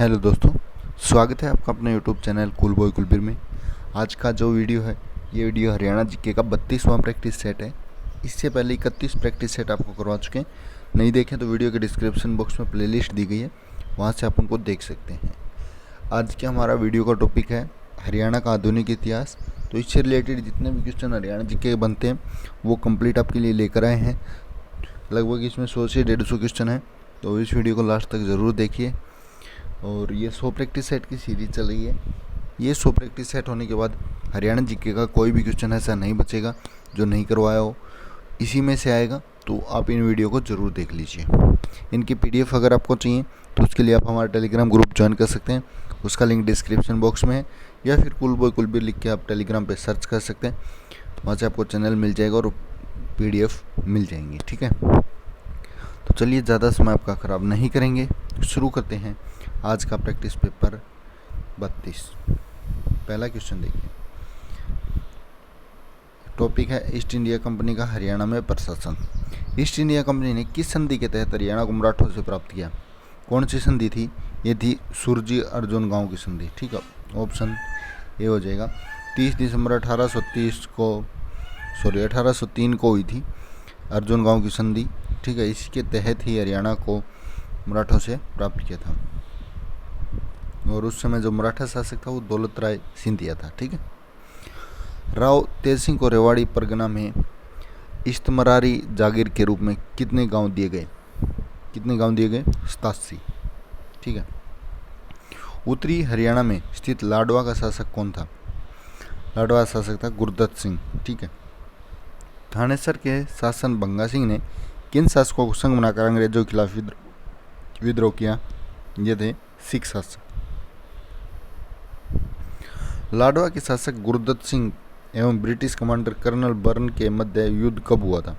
Hello दोस्तों, स्वागत है आपका अपने YouTube channel cool boy Kulbir में। आज का जो वीडियो है ये वीडियो हरियाणा जीके का 32वां प्रैक्टिस सेट है। इससे पहले 31 प्रैक्टिस सेट आपको करवा चुके हैं। नहीं देखें तो वीडियो के डिस्क्रिप्शन बॉक्स में प्लेलिस्ट दी गई है, वहाँ से आप उनको देख सकते हैं। आज के हमारा वीडियो का टॉपिक है हरियाणा का आधुनिक इतिहास। तो इससे रिलेटेड जितने भी क्वेश्चन हरियाणा जीके के बनते हैं वो कंप्लीट आपके लिए लेकर आए हैं। लगभग इसमें 100 से 150 क्वेश्चन हैं, तो इस वीडियो को लास्ट तक ज़रूर देखिए। और ये 100 प्रैक्टिस सेट की सीरीज चल रही है। ये 100 प्रैक्टिस सेट होने के बाद हरियाणा जीके का कोई भी क्वेश्चन ऐसा नहीं बचेगा जो नहीं करवाया हो, इसी में से आएगा। तो आप इन वीडियो को ज़रूर देख लीजिए। इनकी पीडीएफ अगर आपको चाहिए तो उसके लिए आप हमारा टेलीग्राम ग्रुप ज्वाइन कर सकते हैं, उसका लिंक डिस्क्रिप्शन बॉक्स में है, या फिर कूल बॉय कुलबीर लिख के आप टेलीग्राम पे सर्च कर सकते हैं। वहाँ से आपको चैनल मिल जाएगा और पीडीएफ मिल जाएंगी। ठीक है, तो चलिए ज़्यादा समय आपका ख़राब नहीं करेंगे, शुरू करते हैं आज का प्रैक्टिस पेपर 32। पहला क्वेश्चन देखिए। टॉपिक है ईस्ट इंडिया कंपनी का हरियाणा में प्रशासन। ईस्ट इंडिया कंपनी ने किस संधि के तहत हरियाणा को मराठों से प्राप्त किया? कौन सी संधि थी? ये थी सुरजी अर्जुन गांव की संधि। ठीक है, ऑप्शन ए हो जाएगा। 30 दिसंबर 1803 को हुई थी अर्जुन गांव की संधि। ठीक है, इसके तहत ही हरियाणा को मराठों से प्राप्त किया था। और उस समय जो मराठा शासक था वो दौलत राय सिंधिया था। ठीक है, राव तेज सिंह को रेवाड़ी परगना में इस्तमरारी जागीर के रूप में कितने गांव दिए गए? 87। ठीक है, उत्तरी हरियाणा में स्थित लाडवा का शासक कौन था? लाडवा शासक था गुरदत्त सिंह। ठीक है, थानेसर के शासन बंगा सिंह ने किन शासकों को संग बनाकर अंग्रेजों के खिलाफ विद्रोह किया? ये थे सिख शासक। लाडवा के शासक गुरदत्त सिंह एवं ब्रिटिश कमांडर कर्नल बर्न के मध्य युद्ध कब हुआ था?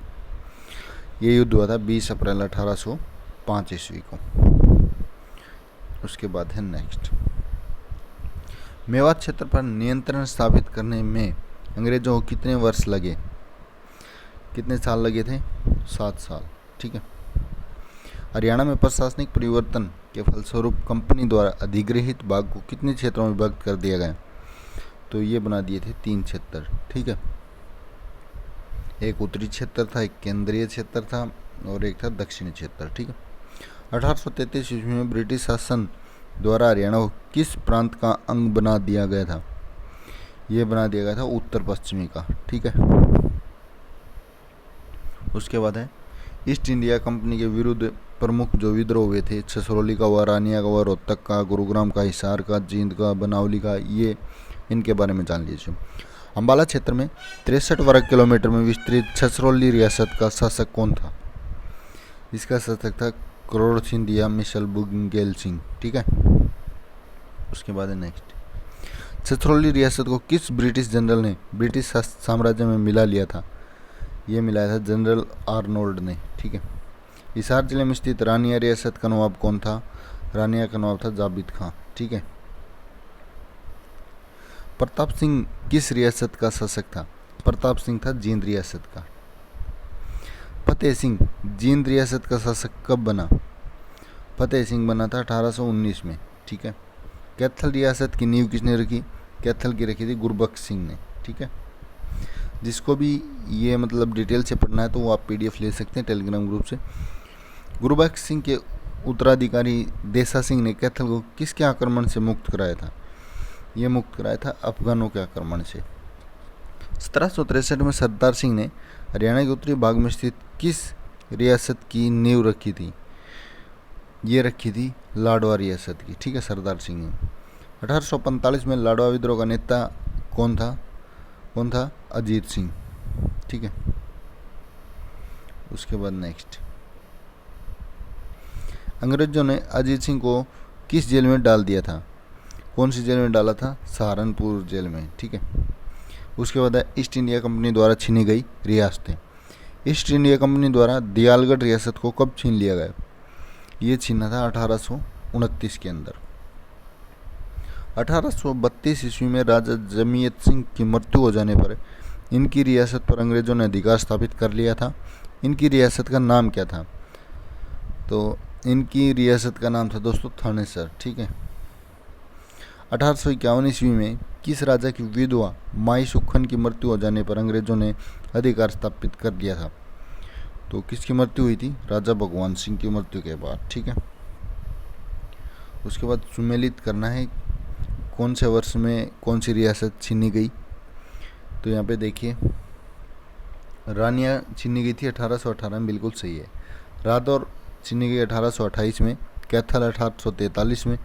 ये युद्ध हुआ था 20 अप्रैल 1805 ईस्वी को। उसके बाद है नेक्स्ट। मेवात क्षेत्र पर नियंत्रण स्थापित करने में अंग्रेजों को कितने वर्ष लगे? कितने साल लगे थे? 7 साल। ठीक है, हरियाणा में प्रशासनिक परिवर्तन के फलस्वरूप कंपनी द्वारा अधिग्रहित भाग को कितने क्षेत्रों में विभक्त कर दिया गया? तो ये बना दिए थे 3 क्षेत्र। ठीक है, एक उत्तरी क्षेत्र था, एक केंद्रीय क्षेत्र था और एक था दक्षिणी क्षेत्र। ठीक है, 1833 ईस्वी में ब्रिटिश शासन द्वारा हरियाणा को किस प्रांत का अंग बना दिया गया था? ये बना दिया गया था उत्तर पश्चिमी का। ठीक है, उसके बाद है ईस्ट इंडिया कंपनी के विरुद्ध प्रमुख जो विद्रोह हुए थे, छछरौली का हुआ, रानिया का हुआ, रोहतक का, गुरुग्राम का, हिसार का, जींद का, बनावली का, ये इनके बारे में जान लीजिए। अंबाला क्षेत्र में 63 वर्ग किलोमीटर में विस्तृत छछरौली रियासत का शासक कौन था? इसका शासक था करोड़ सिंधिया मिशल बुंगेल सिंह। ठीक है, उसके बाद है नेक्स्ट। छछरौली रियासत को किस ब्रिटिश जनरल ने ब्रिटिश साम्राज्य में मिला लिया था? ये मिलाया था जनरल आर्नोल्ड ने। ठीक है, हिसार जिले में स्थित रानिया रियासत का नवाब कौन था? रानिया का नवाब था जाबिद खां। ठीक है, प्रताप सिंह किस रियासत का शासक था? प्रताप सिंह था जींद रियासत का। फतेह सिंह जींद रियासत का शासक कब बना? फतेह सिंह बना था 1819 में। ठीक है, कैथल रियासत की नींव किसने रखी? कैथल की रखी थी गुरबख्श सिंह ने। ठीक है, जिसको भी ये मतलब डिटेल से पढ़ना है तो वो आप पीडीएफ ले सकते हैं टेलीग्राम ग्रुप से। गुरबख्श सिंह के उत्तराधिकारी देसा सिंह ने कैथल को किसके आक्रमण से मुक्त कराया था? ये मुक्त कराया था अफगानों के आक्रमण से। 1763 में सरदार सिंह ने हरियाणा के उत्तरी भाग में स्थित किस रियासत की नींव रखी थी? ये रखी थी लाडवा रियासत की। ठीक है, सरदार सिंह ने। 1845 में लाडवा विद्रोह का नेता कौन था? अजीत सिंह। ठीक है, उसके बाद नेक्स्ट। अंग्रेजों ने अजीत सिंह को किस जेल में डाल दिया था? कौन सी जेल में डाला था? सहारनपुर जेल में। ठीक है, उसके बाद है ईस्ट इंडिया कंपनी द्वारा छीनी गई रियासतें। ईस्ट इंडिया कंपनी द्वारा दियालगढ़ रियासत को कब छीन लिया गया? ये छीना था 1829 के अंदर। 1832 ईस्वी में राजा जमीयत सिंह की मृत्यु हो जाने पर इनकी रियासत पर अंग्रेजों ने अधिकार स्थापित कर लिया था। इनकी रियासत का नाम क्या था? तो इनकी रियासत का नाम था दोस्तों थानेसर। ठीक है, 1851 ईस्वी में किस राजा की विधवा माई सुखन की मृत्यु हो जाने पर अंग्रेजों ने अधिकार स्थापित कर दिया था? तो किसकी मृत्यु हुई थी? राजा भगवान सिंह की मृत्यु के बाद। ठीक है, उसके बाद सुमेलित करना है कौन से वर्ष में कौन सी रियासत छीनी गई। तो यहाँ पे देखिए, रानिया छीनी गई थी 1818 में, बिल्कुल सही है। रादौर छीनी गई 1828 में, कैथल 1843 में,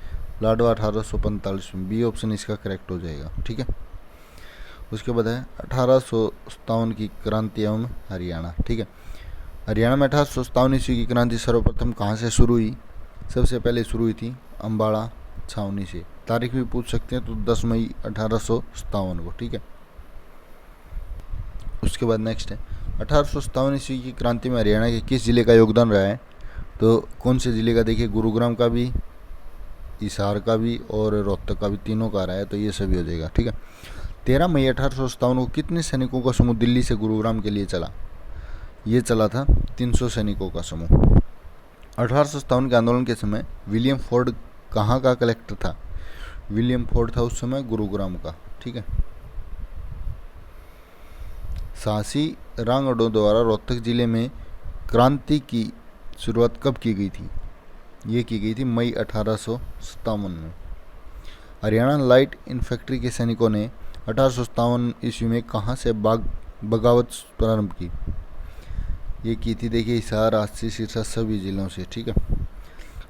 लाडवा 1845 में। बी ऑप्शन इसका करेक्ट हो जाएगा। ठीक है, उसके बाद है 1857 की क्रांति एवं हरियाणा। ठीक है, हरियाणा में 1857 ईस्वी की क्रांति सर्वप्रथम कहाँ से शुरू हुई? सबसे पहले शुरू हुई थी अम्बाड़ा छावनी से। तारीख भी पूछ सकते हैं, तो 10 मई 1857 को। ठीक है, उसके बाद नेक्स्ट है 1857 ईस्वी की क्रांति में हरियाणा के किस जिले का योगदान रहा है? तो कौन से जिले का? देखिए, गुरुग्राम का भी, हिसार का भी और रोहतक का भी, तीनों का रहा है, तो ये सभी हो जाएगा। ठीक है, 13 मई 1857 को कितने सैनिकों का समूह दिल्ली से गुरुग्राम के लिए चला? ये चला था 300 सैनिकों का समूह। 1857 के आंदोलन के समय विलियम फोर्ड कहाँ का कलेक्टर था? विलियम फोर्ड था उस समय गुरुग्राम का। ठीक है, साहसी रांगड़ों द्वारा रोहतक जिले में क्रांति की शुरुआत कब की गई थी? ये की गई थी मई 1857 में। हरियाणा लाइट इन्फेंट्री के सैनिकों ने 1857 ईस्वी में कहाँ से बगावत प्रारंभ की? ये की थी, देखिए, हिसार, आसी, सिरसा, सभी जिलों से। ठीक है,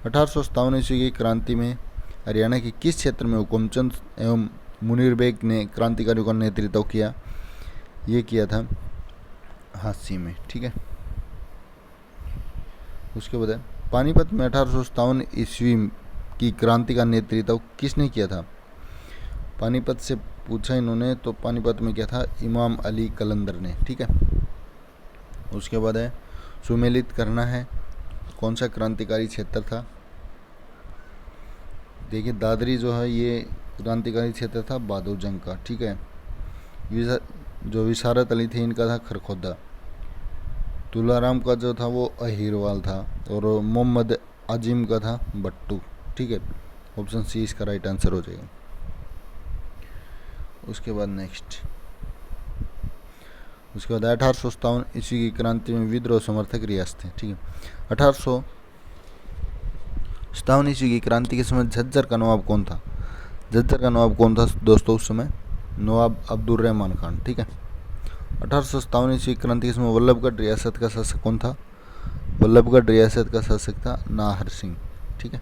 1857 ईस्वी की क्रांति में हरियाणा के किस क्षेत्र में हुकुमचंद एवं मुनीर बेग ने क्रांतिकारियों का नेतृत्व किया? ये किया था हांसी में। ठीक है, उसके बाद पानीपत में 1857 ईस्वी की क्रांति का नेतृत्व किसने किया था? पानीपत से पूछा इन्होंने, तो पानीपत में क्या था? इमाम अली कलंदर ने। ठीक है, उसके बाद है सुमेलित करना है कौन सा क्रांतिकारी क्षेत्र था। देखिए, दादरी जो है ये क्रांतिकारी क्षेत्र था बहादुर जंग का। ठीक है, जो विशारत अली थे इनका था खरखोदा। तुलाराम का जो था वो अहिरवाल था, और मोहम्मद आजिम का था बट्टू। ठीक है, ऑप्शन सी इसका राइट आंसर हो जाएगा। उसके बाद नेक्स्ट, उसके बाद 1857 ईस्वी की क्रांति में विद्रोह समर्थक रियासतें। ठीक है, 1857 ईस्वी की क्रांति के समय झज्जर का नवाब कौन था? झज्जर का नवाब कौन था दोस्तों उस समय? नवाब अब्दुल रहमान खान। ठीक है, 1857 ईस्वी क्रांति के समय वल्लभगढ़ रियासत का शासक कौन था? वल्लभगढ़ रियासत का शासक था नाहर सिंह। ठीक है,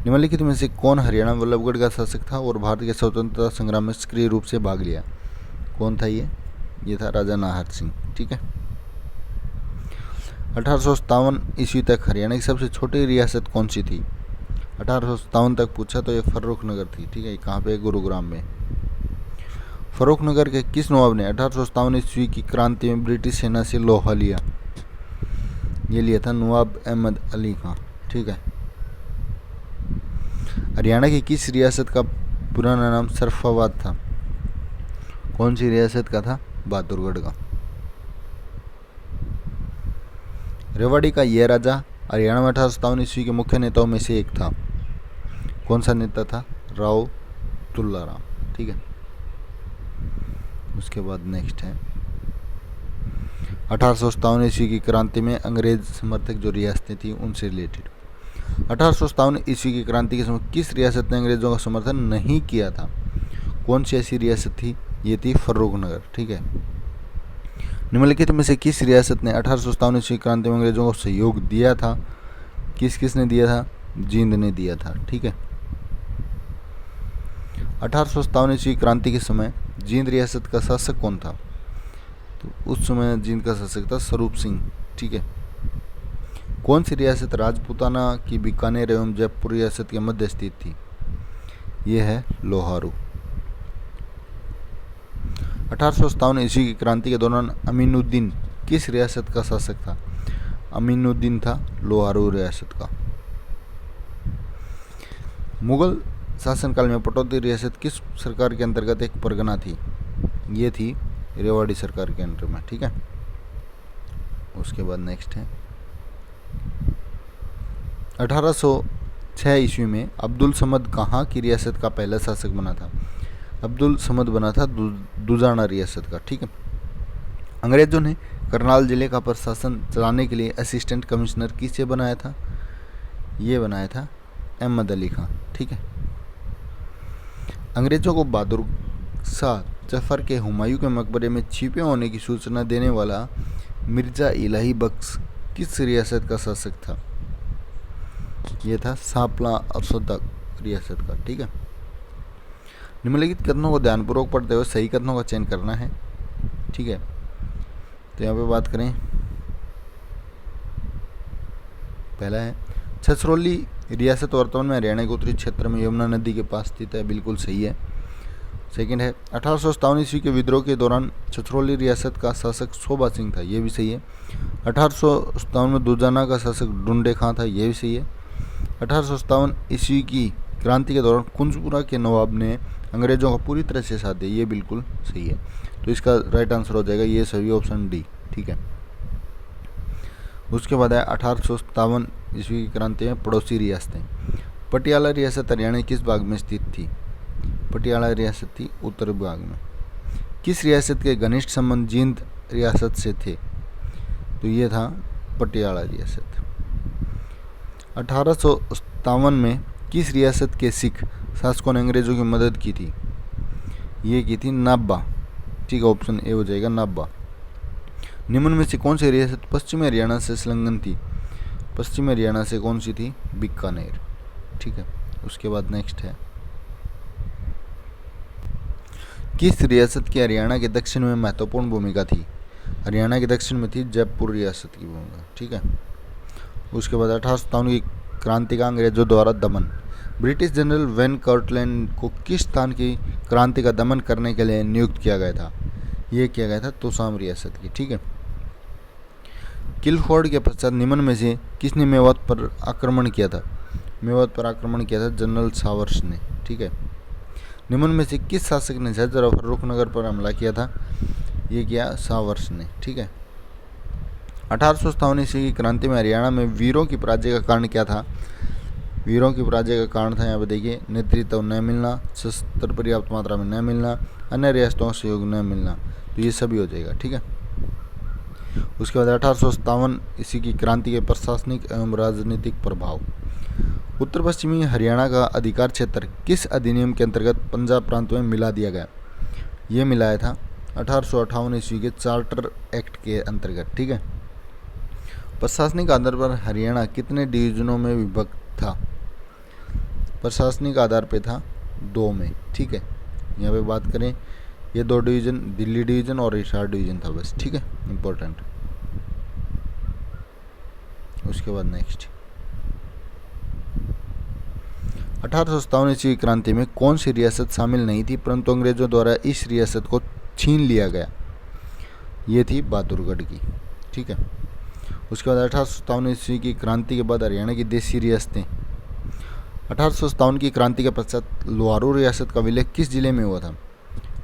निम्नलिखित में से कौन हरियाणा वल्लभगढ़ का शासक था और भारत के स्वतंत्रता संग्राम में सक्रिय रूप से भाग लिया? कौन था ये था राजा नाहर सिंह। ठीक है, 1857 ईस्वी तक हरियाणा की सबसे छोटी रियासत कौन सी थी? 1857 तक पूछा तो ये फर्रुखनगर थी। ठीक है, कहाँ पे? गुरुग्राम में। फर्रुखनगर के किस नवाब ने 1857 ईस्वी की क्रांति में ब्रिटिश सेना से लोहा लिया? ये लिया था नवाब अहमद अली खां। ठीक है, हरियाणा की किस रियासत का पुराना नाम सरफाबाद था? कौन सी रियासत का था? बहादुरगढ़ का। रेवाड़ी का यह राजा हरियाणा में 1857 ईस्वी के मुख्य नेताओं में से एक था। कौन सा नेता था? राव तुल्लाराम। ठीक है, उसके बाद नेक्स्ट है 1857 ईस्वी की क्रांति में अंग्रेज समर्थक जो रियासतें थी उनसे रिलेटेड। 1857 ईस्वी की क्रांति के समय किस रियासत ने अंग्रेजों का समर्थन नहीं किया था? कौन सी ऐसी रियासत थी? ये थी फर्रुखनगर। ठीक है, निम्नलिखित में से किस रियासत ने 1857 ईस्वी क्रांति में अंग्रेजों को सहयोग दिया था? किसने दिया था? जींद ने दिया था। ठीक है, 1857 ईस्वी क्रांति के समय जींद रियासत का शासक कौन था? तो उस समय जींद का शासक था स्वरूप सिंह। ठीक है, कौन सी रियासत राजपूताना की बीकानेर एवं जयपुर रियासत के मध्य स्थित थी? यह है लोहारू। 1857 ईस्वी की क्रांति के दौरान अमीनुद्दीन किस रियासत का शासक था? अमीनुद्दीन था लोहारू रियासत का। मुगल शासनकाल में पटौदी रियासत किस सरकार के अंतर्गत एक परगना थी? ये थी रेवाड़ी सरकार के अंडर में। ठीक है, उसके बाद नेक्स्ट है 1800 6 ईस्वी में अब्दुल समद कहाँ की रियासत का पहला शासक बना था? अब्दुल समद बना था दुजाना रियासत का। ठीक है। अंग्रेजों ने करनाल जिले का प्रशासन चलाने के लिए असिस्टेंट कमिश्नर किसे बनाया था? ये बनाया था अहमद अली खां। ठीक है। अंग्रेजों को बहादुर शाह जफर के हुमायूं के मकबरे में छिपे होने की सूचना देने वाला मिर्जा इलाही बख्श किस रियासत का शासक था? ये था सांपला अरसोदा रियासत का। ठीक है। निम्नलिखित कथनों को ध्यानपूर्वक पढ़ते हुए सही कथनों का चयन करना है। ठीक है। तो यहाँ पे बात करें, पहला है छछरौली रियासत वर्तमान में हरियाणा के उत्तरी क्षेत्र में यमुना नदी के पास स्थित है। बिल्कुल सही है। सेकंड है 1857 ईस्वी के विद्रोह के दौरान छछरौली रियासत का शासक शोभा सिंह था। ये भी सही है। 1857 में दुजाना का शासक डुंडे खां था। ये भी सही है। 1857 ईस्वी की क्रांति के दौरान कुंजपुरा के नवाब ने अंग्रेजों का पूरी तरह से साथ दिया। ये बिल्कुल सही है। तो इसका राइट आंसर हो जाएगा ये सभी ऑप्शन डी। ठीक है। उसके बाद है 1857 ईस्वी की क्रांति में पड़ोसी रियासतें। पटियाला रियासत हरियाणा किस भाग में स्थित थी? पटियाला रियासत थी उत्तर भाग में। किस रियासत के घनिष्ठ संबंध जींद रियासत से थे? तो ये था पटियाला रियासत। 1857 में किस रियासत के सिख शासकों ने अंग्रेजों की मदद की थी? ये की थी नाभा। ठीक है। ऑप्शन ए हो जाएगा नाभा। निम्न में से कौन सी रियासत पश्चिमी हरियाणा से संलग्न थी? पश्चिमी हरियाणा से कौन सी थी? बीकानेर। ठीक है। उसके बाद नेक्स्ट है किस रियासत की हरियाणा के दक्षिण में महत्वपूर्ण भूमिका थी? हरियाणा के दक्षिण में थी जयपुर रियासत की भूमिका। ठीक है। उसके बाद 1857 की क्रांति का अंग्रेजों द्वारा दमन। ब्रिटिश जनरल वैन कर्टलैंड को किस स्थान की क्रांति का दमन करने के लिए नियुक्त किया गया था? ये किया गया था तोसाम रियासत की। ठीक है। किलफोर्ड के पश्चात निम्न में से किसने मेवात पर आक्रमण किया था? मेवात पर आक्रमण किया था जनरल सावर्स ने। ठीक है। निम्न में से किस शासक ने झज्जर और फर्रुखनगर पर हमला किया था? ये किया सावर्स ने। ठीक है। 1857 ईस्वी की क्रांति में हरियाणा में वीरों की पराजय का कारण क्या था? वीरों की पराजय का कारण था, यहाँ पे देखिए, नेतृत्व न मिलना, शस्त्र पर्याप्त मात्रा में न मिलना, अन्य रियासतों का सहयोग न मिलना। तो ये सभी हो जाएगा। ठीक है। उसके बाद 1857 ईस्वी की क्रांति के प्रशासनिक एवं राजनीतिक प्रभाव। उत्तर पश्चिमी हरियाणा का अधिकार क्षेत्र किस अधिनियम के अंतर्गत पंजाब प्रांत में मिला दिया गया? ये मिलाया था 1858 ईस्वी के चार्टर एक्ट के अंतर्गत। ठीक है। प्रशासनिक आधार पर हरियाणा कितने डिवीजनों में विभक्त था? प्रशासनिक आधार पे था 2 में। ठीक है। यहाँ पे बात करें, ये 2 डिवीजन दिल्ली डिवीजन और हिसार डिवीजन था बस। ठीक है। इम्पोर्टेंट। उसके बाद नेक्स्ट 1857 ईस्वी की क्रांति में कौन सी रियासत शामिल नहीं थी परंतु अंग्रेजों द्वारा इस रियासत को छीन लिया गया? ये थी बहादुरगढ़ की। ठीक है। उसके बाद 1857 ईस्वी की क्रांति के बाद हरियाणा की देशी रियासतें। 1857 की क्रांति के पश्चात लोहारू रियासत का विलय किस जिले में हुआ था?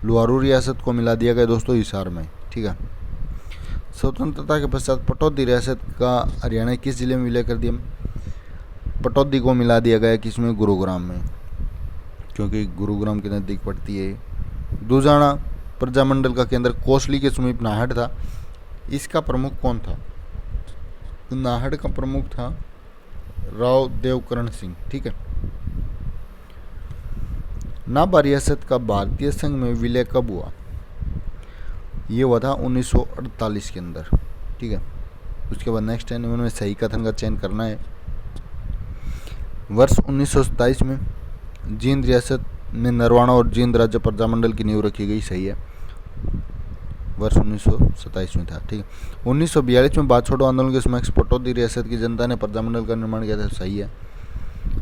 लोहारू रियासत को मिला दिया गया दोस्तों हिसार में। ठीक है। स्वतंत्रता के पश्चात पटौदी रियासत का हरियाणा किस जिले में विलय कर दिया? पटौदी को मिला दिया गया किसमें? गुरुग्राम में, क्योंकि गुरुग्राम के नज़दीक पड़ती है। दुजाना प्रजामंडल का केंद्र कोसली के समीप नाहड़ था। इसका प्रमुख कौन था? नाहड़ का प्रमुख था राव देवकरण सिंह। ठीक है। नाभा रियासत का भारतीय संघ में विलय कब हुआ? ये हुआ था 1948 के अंदर। ठीक है। उसके बाद नेक्स्ट है, निम्न में सही कथन का चयन करना है। वर्ष 1927 में जींद रियासत में नरवाना और जींद राज्य प्रजामंडल की नींव रखी गई। सही है। वर्ष 1927 में था। ठीक है। 1942 में बात छोड़ो आंदोलन के समय पटौदी रियासत की जनता ने प्रजामंडल का निर्माण किया था। सही है।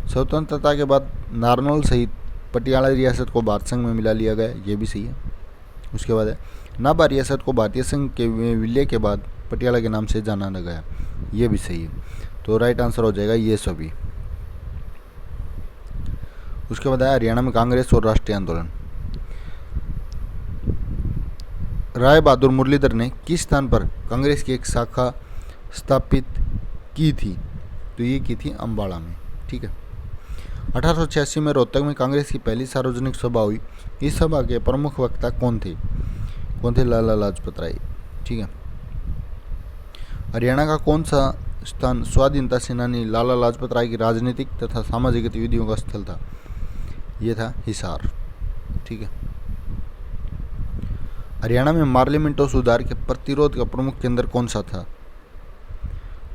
स्वतंत्रता के बाद नारनौल सहित पटियाला रियासत को भारत संघ में मिला लिया गया। ये भी सही है। उसके बाद है नाभा रियासत को भारतीय संघ के विलय के बाद पटियाला के नाम से जाना गया। ये भी सही है। तो राइट आंसर हो जाएगा ये सभी। उसके बाद है हरियाणा में कांग्रेस और राष्ट्रीय आंदोलन। राय बहादुर मुरलीधर ने किस स्थान पर कांग्रेस की एक शाखा स्थापित की थी? तो ये की थी अम्बाड़ा में। ठीक है। 1886 में रोहतक में कांग्रेस की पहली सार्वजनिक सभा हुई। इस सभा के प्रमुख वक्ता कौन थे? लाला लाजपत राय। ठीक है। हरियाणा का कौन सा स्थान स्वाधीनता सेनानी लाला लाजपत राय की राजनीतिक तथा सामाजिक गतिविधियों का स्थल था? यह था हिसार। ठीक है। हरियाणा में मार्ली मिंटो सुधार के प्रतिरोध का प्रमुख केंद्र कौन सा था?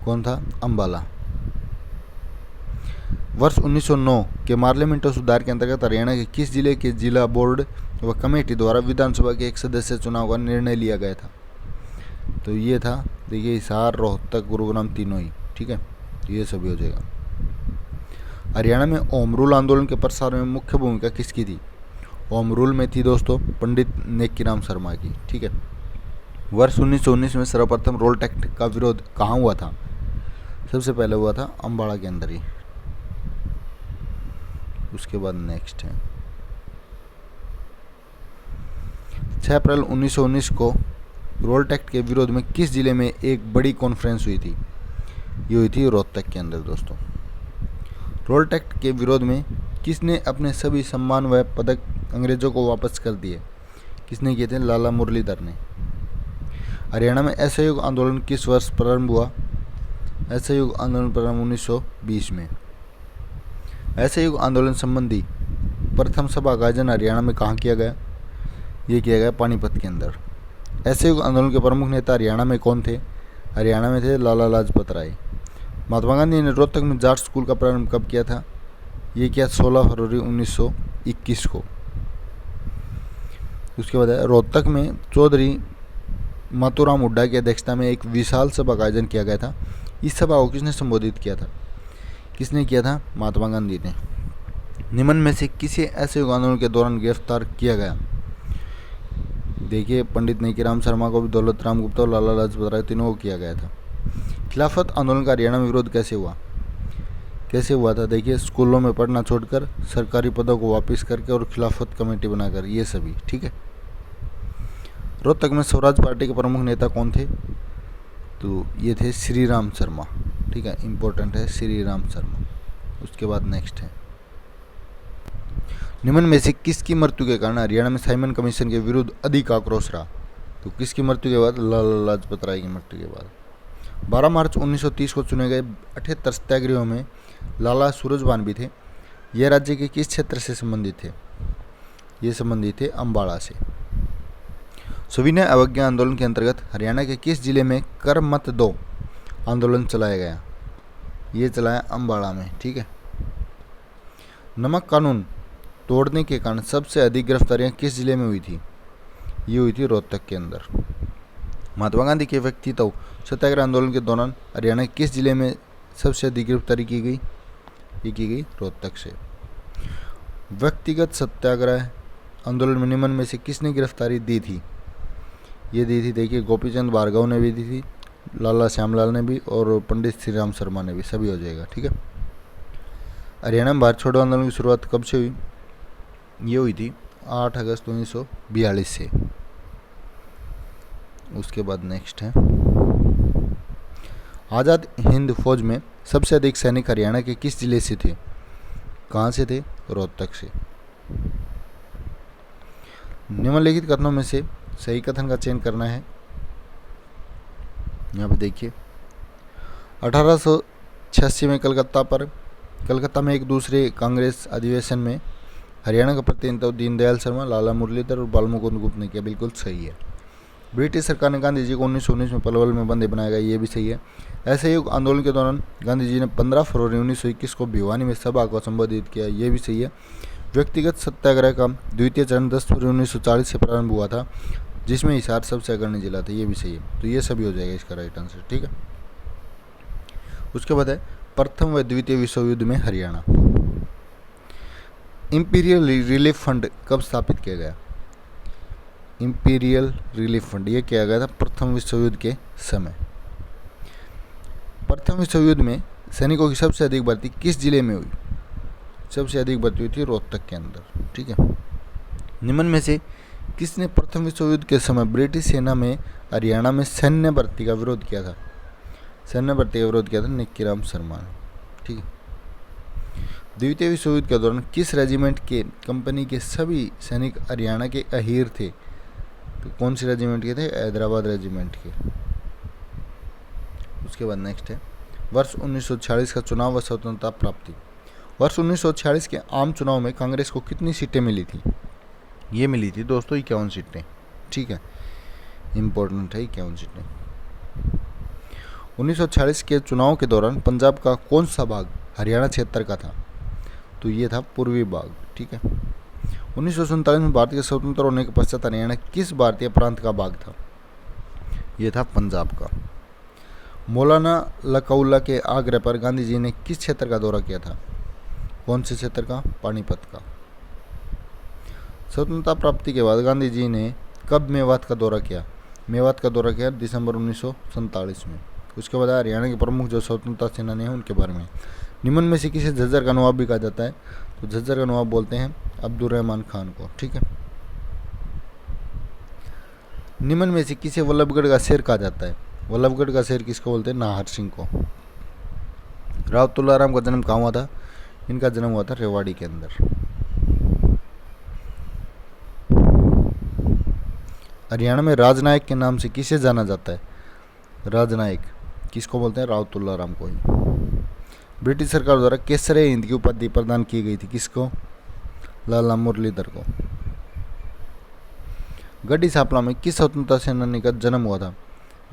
कौन था? अंबाला। वर्ष 1909 के मार्ली मिंटो सुधार के अंतर्गत हरियाणा के किस जिले के जिला बोर्ड व कमेटी द्वारा विधानसभा के एक सदस्य चुनाव का निर्णय लिया गया था? तो ये था, देखिए, हिसार, रोहतक, गुरुग्राम, तीनों ही। ठीक है, ये सभी हो जाएगा। हरियाणा में होम रूल आंदोलन के प्रसार में मुख्य भूमिका किसकी थी? होम रूल में थी दोस्तों पंडित नेकीराम शर्मा की। ठीक है। वर्ष 1919 में सर्वप्रथम रोल टैक्स का विरोध कहाँ हुआ था? सबसे पहले हुआ था अम्बाड़ा के अंदर ही। उसके बाद नेक्स्ट है 6 अप्रैल 1919 को रोल टैक्स के विरोध में किस जिले में एक बड़ी कॉन्फ्रेंस हुई थी? ये हुई थी रोहतक के अंदर दोस्तों। रोल टैक्स के विरोध में किसने अपने सभी सम्मान व पदक अंग्रेजों को वापस कर दिए? किसने किए थे? लाला मुरलीधर ने। हरियाणा में असहयोग आंदोलन किस वर्ष प्रारंभ हुआ? असहयोग आंदोलन प्रारंभ 1920 में। असहयोग आंदोलन संबंधी प्रथम सभा का आयोजन हरियाणा में कहाँ किया गया? ये किया गया पानीपत के अंदर। असहयोग आंदोलन के प्रमुख नेता हरियाणा में कौन थे? हरियाणा में थे लाला लाजपत राय। महात्मा गांधी ने रोहतक में जाट स्कूल का प्रारंभ कब किया था? ये किया 16 फरवरी 1921 को। उसके बाद रोहतक में चौधरी मातूराम हुड्डा की अध्यक्षता में एक विशाल सभा का आयोजन किया गया था। इस सभा को किसने संबोधित किया था? किसने किया था? महात्मा गांधी ने। निम्न में से किसे असहयोग आंदोलन के दौरान गिरफ्तार किया गया? देखिए, पंडित नेकीराम शर्मा को भी, दौलत राम गुप्ता और लाला लाजपत राय, तीनों को किया गया था। खिलाफत आंदोलन का हरियाणा में विरोध कैसे हुआ? कैसे हुआ था? देखिए, स्कूलों में पढ़ना छोड़कर सरकारी पदों को वापस करके और खिलाफत कमेटी बनाकर, ये सभी। ठीक है। रोहतक में स्वराज पार्टी के प्रमुख नेता कौन थे? तो ये थे श्री राम शर्मा। ठीक है, इंपॉर्टेंट है श्री राम शर्मा। उसके बाद नेक्स्ट है निम्न में से किसकी मृत्यु के कारण हरियाणा में साइमन कमीशन के विरुद्ध अधिक आक्रोश रहा? तो किसकी मृत्यु के बाद? लाला लाजपत राय की मृत्यु के बाद। 12 मार्च 1930 को चुने गए 78 सत्याग्रहियों में लाला सूरजभान भी थे। यह राज्य के किस क्षेत्र से संबंधित थे? ये संबंधित थे अम्बाड़ा से। सविनय अवज्ञा आंदोलन के अंतर्गत हरियाणा के किस जिले में कर मत दो आंदोलन चलाया गया? ये चलाया अम्बाड़ा में। ठीक है। नमक कानून तोड़ने के कारण सबसे अधिक गिरफ्तारियां किस जिले में हुई थी? ये हुई थी रोहतक के अंदर। महात्मा गांधी के व्यक्तित्व सत्याग्रह आंदोलन के दौरान हरियाणा के किस जिले में सबसे अधिक गिरफ्तारी की गई? ये की गई रोहतक से। व्यक्तिगत सत्याग्रह आंदोलन में निम्न में से किसने गिरफ्तारी दी थी? ये दी थी, देखिए, गोपीचंद भार्गव ने भी दी थी, लाला श्यामलाल ने भी, और पंडित श्री राम शर्मा ने भी। सभी हो जाएगा। ठीक है। हरियाणा में भारत छोड़ो आंदोलन की शुरुआत कब से हुई? ये हुई थी 8 अगस्त 1942 से। उसके बाद नेक्स्ट है आज़ाद हिंद फौज में सबसे अधिक सैनिक हरियाणा के किस जिले से थे? कहाँ से थे? रोहतक से। निम्नलिखित कथनों में से सही कथन का चयन करना है। यहाँ पे देखिए, 1886 में कलकत्ता में एक दूसरे कांग्रेस अधिवेशन में हरियाणा का प्रतिनिधित्व दीनदयाल शर्मा, लाला मुरलीधर और बालमुकुंद गुप्त ने किया। बिल्कुल सही है। ब्रिटिश सरकार ने गांधी जी को 1919 में पलवल में बंदी बनाया गया। ये भी सही है। असहयोग आंदोलन के दौरान गांधी जी ने 15 फरवरी 1921 को भिवानी में सभा को संबोधित किया। ये भी सही है। व्यक्तिगत सत्याग्रह का द्वितीय चरण 10 फरवरी 1940 से प्रारंभ हुआ था, जिसमें हिसार सबसे अग्रणी जिला था। ये भी सही है। तो ये सभी हो जाएगा इसका राइट आंसर। ठीक है। उसके बाद है प्रथम व द्वितीय विश्व युद्ध में हरियाणा। इंपीरियल रिलीफ फंड कब स्थापित किया गया? इंपीरियल रिलीफ फंड ये किया गया था प्रथम विश्व युद्ध के समय। प्रथम विश्व युद्ध में सैनिकों की सबसे अधिक भर्ती किस जिले में हुई? सबसे अधिक भर्ती हुई थी रोहतक के अंदर। ठीक है। निम्न में से किसने प्रथम विश्व युद्ध के समय ब्रिटिश सेना में हरियाणा में सैन्य भर्ती का विरोध किया था? सैन्य भर्ती का विरोध किया था नेकीराम शर्मा ने। ठीक है। द्वितीय विश्व युद्ध के दौरान किस रेजिमेंट के कंपनी के सभी सैनिक हरियाणा के अहीर थे? तो कौन सी रेजिमेंट के थे? हैदराबाद रेजिमेंट के। उसके बाद नेक्स्ट है वर्ष 1946 का चुनाव व स्वतंत्रता प्राप्ति। वर्ष 1946 के आम चुनाव में कांग्रेस को कितनी सीटें मिली थी? ये मिली थी दोस्तों 51 सीटें। ठीक है, इंपॉर्टेंट है 51 सीटें। 1946 के चुनाव के दौरान पंजाब का कौन सा भाग हरियाणा क्षेत्र का था? तो ये था पूर्वी भाग। ठीक है। 1947 में भारत के स्वतंत्र होने के पश्चात हरियाणा किस भारतीय प्रांत का भाग था? ये था पंजाब का। मौलाना लकउल्ला के आग्रह पर गांधी जी ने किस क्षेत्र का दौरा किया था? कौन से क्षेत्र का? पानीपत का। स्वतंत्रता प्राप्ति के बाद गांधी जी ने कब मेवात का दौरा किया? मेवात का दौरा किया दिसंबर 1947 में। उसके बाद हरियाणा के प्रमुख जो स्वतंत्रता सेनानी हैं उनके बारे में। निम्न में से किसे झज्जर का नवाब भी कहा जाता है? तो झज्जर का नवाब बोलते हैं अब्दुल रहमान खान को। ठीक है। निम्न में से किसे वल्लभगढ़ का शेर कहा जाता है? वल्लभगढ़ का शेर किसको बोलते हैं? नाहर सिंह को। राव तुलाराम का जन्म कहाँ हुआ था? इनका जन्म हुआ था रेवाड़ी के अंदर। हरियाणा में राजनायक के नाम से किसे जाना जाता है? राजनायक किसको बोलते हैं? राव तुलाराम को ही। ब्रिटिश सरकार द्वारा केसरे हिंद की उपाधि प्रदान की गई थी किसको? लाला मुरलीधर को। गड्डी सांपला में किस स्वतंत्रता सेनानी का जन्म हुआ था?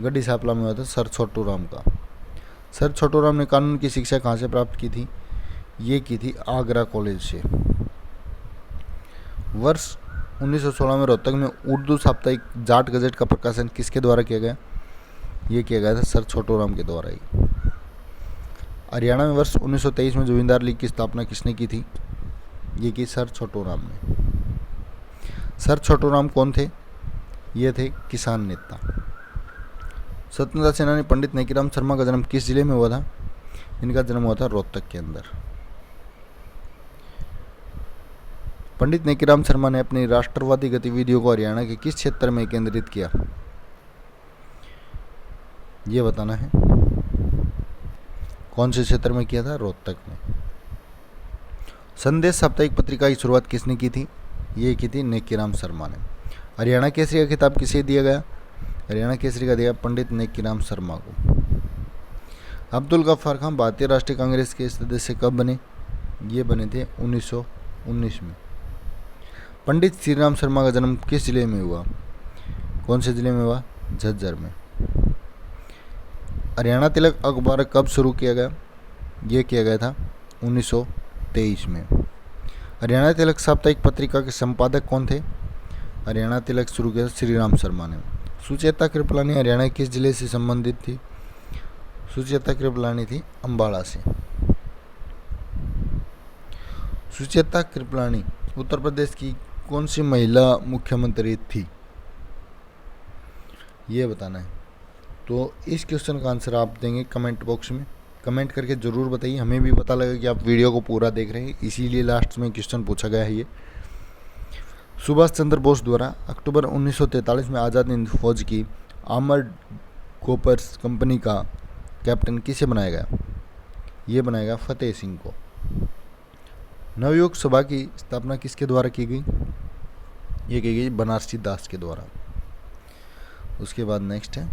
गड्डी सांपला में हुआ था सर छोटू राम का। सर छोटू राम ने कानून की शिक्षा कहाँ से प्राप्त की थी? ये की थी आगरा कॉलेज से। वर्ष 1916 में रोहतक में उर्दू साप्ताहिक जाट गजट का प्रकाशन किसके द्वारा किया गया? ये किया गया था सर छोटू राम के द्वारा ही। हरियाणा में वर्ष 1923 में जमींदार लीग की स्थापना किसने की थी? ये की सर छोटू राम ने। सर छोटू राम कौन थे? ये थे किसान नेता। स्वतंत्रता सेनानी पंडित नेकीराम शर्मा का जन्म किस जिले में हुआ था? इनका जन्म हुआ था रोहतक के अंदर। पंडित नेकीराम शर्मा ने अपनी राष्ट्रवादी गतिविधियों को हरियाणा के किस क्षेत्र में केंद्रित किया? ये बताना है। कौन से क्षेत्र में किया था? रोहतक में। संदेश साप्ताहिक पत्रिका की शुरुआत किसने की थी? ये की थी नेकीराम शर्मा ने। हरियाणा केसरी का खिताब किसे दिया गया? हरियाणा केसरी का दिया पंडित नेकीराम शर्मा को। अब्दुल गफ्फार खान भारतीय राष्ट्रीय कांग्रेस के सदस्य कब बने? ये बने थे 1919 में। पंडित श्रीराम शर्मा का जन्म किस जिले में हुआ? कौन से जिले में हुआ? झज्जर में। हरियाणा तिलक अखबार कब शुरू किया गया? ये किया गया था 1923 में। हरियाणा तिलक साप्ताहिक पत्रिका के संपादक कौन थे? हरियाणा तिलक शुरू किया श्रीराम शर्मा ने। सुचेता कृपलानी हरियाणा किस जिले से संबंधित थी? सुचेता कृपलानी थी अंबाला से। सुचेता कृपलानी उत्तर प्रदेश की कौन सी महिला मुख्यमंत्री थी? ये बताना है। तो इस क्वेश्चन का आंसर आप देंगे कमेंट बॉक्स में। कमेंट करके ज़रूर बताइए, हमें भी पता लगे कि आप वीडियो को पूरा देख रहे हैं, इसीलिए लास्ट में क्वेश्चन पूछा गया है ये। सुभाष चंद्र बोस द्वारा अक्टूबर 1943 में आज़ाद हिंद फौज की आर्मर्ड कॉर्प्स कंपनी का कैप्टन किसे बनाया गया? ये बनाया गया फतेह सिंह को। नवयुग सभा की स्थापना किसके द्वारा की गई? ये की गई बनारसी दास के द्वारा। उसके बाद नेक्स्ट है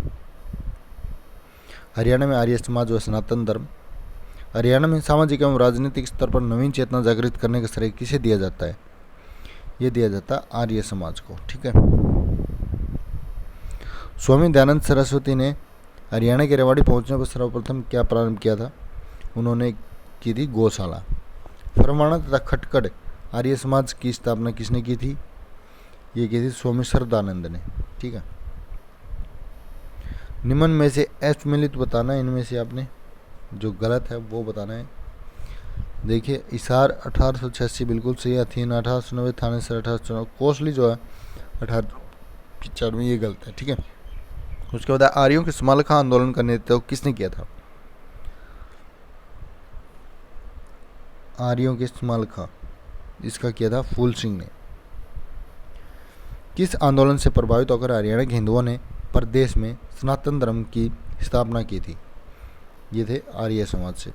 हरियाणा में आर्य समाज व सनातन धर्म। हरियाणा में सामाजिक एवं राजनीतिक स्तर पर नवीन चेतना जागृत करने का श्रेय किसे दिया जाता है? ये दिया जाता है आर्य समाज को। ठीक है। स्वामी दयानंद सरस्वती ने हरियाणा के रेवाड़ी पहुंचने पर सर्वप्रथम क्या प्रारंभ किया था? उन्होंने की थी गौशाला। फरमाना तथा खटकड़ आर्य समाज की स्थापना किसने की थी? ये की थी स्वामी श्रद्धानंद ने। ठीक है। निम्न में से असम्मिलित बताना है, इनमें से आपने जो गलत है वो बताना है। देखिए इसार 1886 बिल्कुल सही है। अथीन 1890, थानेसर 1894, कोसली जो है 1895 ये गलत है। ठीक है। उसके बाद आर्यों के समालखा आंदोलन का नेतृत्व किसने किया था? आर्यों के समालखा इसका किया था फूल सिंह ने। किस आंदोलन से प्रभावित होकर हरियाणा के हिंदुओं ने प्रदेश में सनातन धर्म की स्थापना की थी? ये थे आर्य समाज से।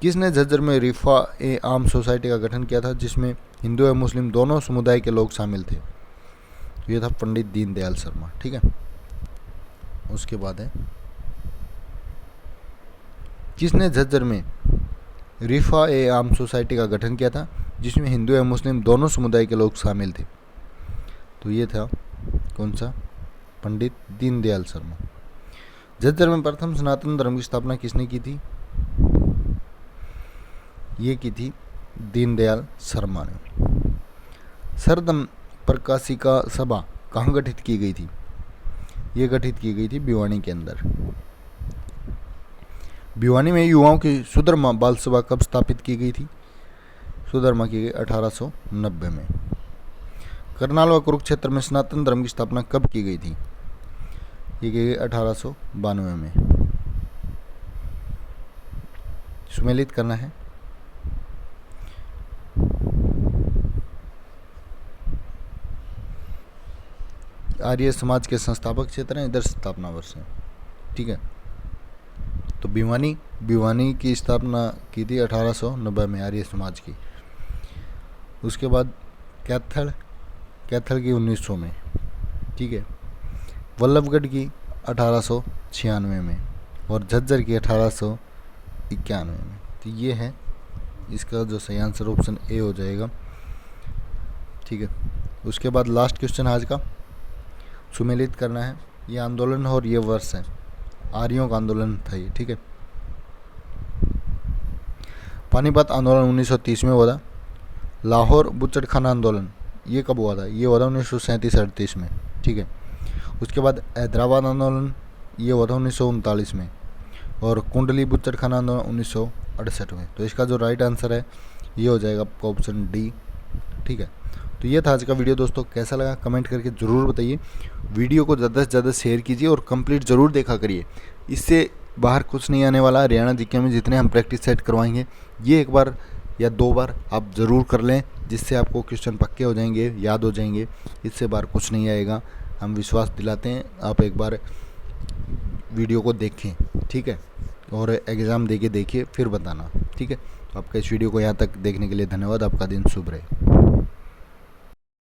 किसने झज्जर में रिफा ए आम सोसाइटी का गठन किया था जिसमें हिंदू एवं मुस्लिम दोनों समुदाय के लोग शामिल थे? ये था पंडित दीनदयाल शर्मा। ठीक है, उसके बाद है किसने झज्जर में रिफा ए आम सोसाइटी का गठन किया था जिसमें हिंदू एवं मुस्लिम दोनों समुदाय के लोग शामिल थे? तो ये था कौन सा? पंडित दीनदयाल शर्मा। झज्जर में प्रथम सनातन धर्म की स्थापना किसने की थी? ये की थी दीनदयाल शर्मा ने। सरदम प्रकाशिका सभा कहाँ गठित की गई थी? ये गठित की गई थी भिवानी के अंदर। भिवानी में युवाओं की सुधर्मा बाल सभा कब स्थापित की गई थी? सुधर्मा की गई 1890 में। करनाल व कुरुक्षेत्र में सनातन धर्म की स्थापना कब की गई थी? ये की गई 1892 में। सुमेलित करना है। आर्य समाज के संस्थापक क्षेत्र हैं, इधर स्थापना वर्ष है। ठीक है, तो भिवानी की स्थापना की थी 1890 में आर्य समाज की। उसके बाद कैथल की 1900 में। ठीक है, वल्लभगढ़ की 1896 में और झज्जर की 1891 में। तो ये है इसका जो सही आंसर ऑप्शन ए हो जाएगा। ठीक है, उसके बाद लास्ट क्वेश्चन आज का सुमेलित करना है। ये आंदोलन और ये वर्ष है, आर्यों का आंदोलन था ये। ठीक है, पानीपत आंदोलन 1930 में हुआ था। लाहौर बुचड़खाना आंदोलन ये कब हुआ था? ये हुआ था 1937-38 में। ठीक है, उसके बाद हैदराबाद आंदोलन ये हुआ था 1939 में और कुंडली बुचड़खाना आंदोलन 1968 में। तो इसका जो राइट आंसर है ये हो जाएगा आपका ऑप्शन डी। ठीक है, तो ये था आज का वीडियो दोस्तों। कैसा लगा कमेंट करके ज़रूर बताइए। वीडियो को ज़्यादा से ज़्यादा शेयर कीजिए और कंप्लीट ज़रूर देखा करिए। इससे बाहर कुछ नहीं आने वाला। हरियाणा जीके में जितने हम प्रैक्टिस सेट करवाएंगे ये एक बार या 2 बार आप ज़रूर कर लें, जिससे आपको क्वेश्चन पक्के हो जाएंगे, याद हो जाएंगे। इससे बाहर कुछ नहीं आएगा, हम विश्वास दिलाते हैं। आप एक बार वीडियो को देखें, ठीक है, और एग्ज़ाम दे के देखिए फिर बताना। ठीक है, तो आपका इस वीडियो को यहाँ तक देखने के लिए धन्यवाद। आपका दिन शुभ रहे।